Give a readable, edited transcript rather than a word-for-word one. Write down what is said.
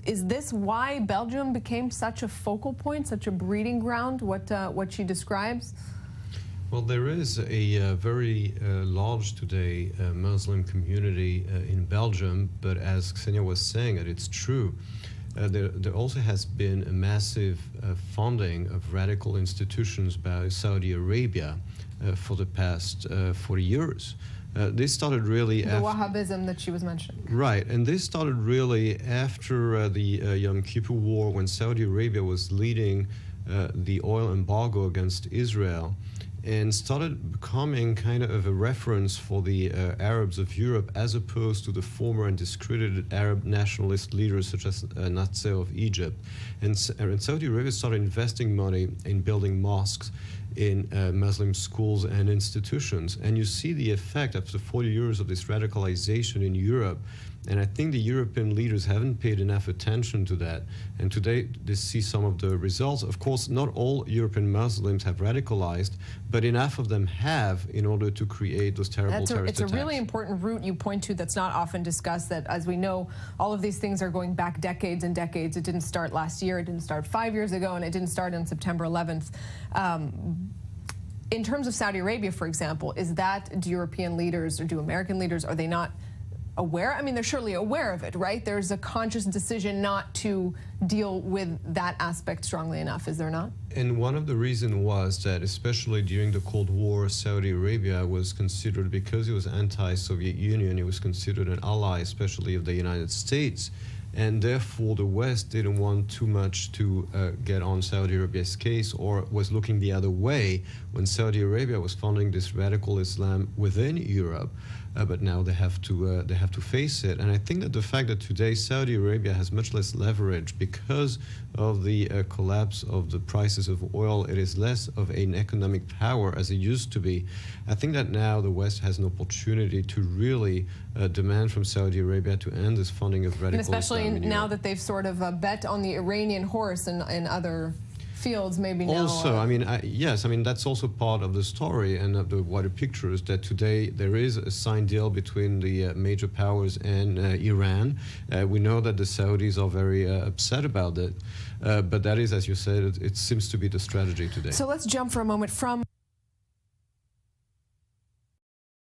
Is this why Belgium became such a focal point, such a breeding ground, what she describes? Well, there is a very large today Muslim community in Belgium, but as Ksenia was saying, it's true. There also has been a massive funding of radical institutions by Saudi Arabia for the past 40 years. This started really after the Wahhabism that she was mentioning. Right, and this started really after the Yom Kippur War, when Saudi Arabia was leading the oil embargo against Israel, and started becoming kind of a reference for the Arabs of Europe, as opposed to the former and discredited Arab nationalist leaders such as Nasser of Egypt. And Saudi Arabia started investing money in building mosques in Muslim schools and institutions. And you see the effect after 40 years of this radicalization in Europe. And I think the European leaders haven't paid enough attention to that. And today they see some of the results. Of course, not all European Muslims have radicalized, but enough of them have in order to create those terrible terrorist attacks. It's a really important route you point to that's not often discussed, that, as we know, all of these things are going back decades and decades. It didn't start last year, it didn't start 5 years ago, and it didn't start on September 11th. In terms of Saudi Arabia, for example, do European leaders or do American leaders, are they not aware? I mean, they're surely aware of it, right? There's a conscious decision not to deal with that aspect strongly enough, is there not? And one of the reasons was that, especially during the Cold War, Saudi Arabia was considered, because it was anti-Soviet Union, it was considered an ally, especially of the United States. And therefore, the West didn't want too much to get on Saudi Arabia's case, or was looking the other way when Saudi Arabia was funding this radical Islam within Europe. But now they have to face it. And I think that the fact that today Saudi Arabia has much less leverage because of the collapse of the prices of oil, it is less of an economic power as it used to be. I think that now the West has an opportunity to really demand from Saudi Arabia to end this funding of radical Islam. Especially now that they've sort of bet on the Iranian horse and other fields, maybe now. Also, I mean, yes, I mean, that's also part of the story and of the wider picture, is that today there is a signed deal between the major powers and Iran. We know that the Saudis are very upset about it, but that is, as you said, it seems to be the strategy today. So let's jump for a moment from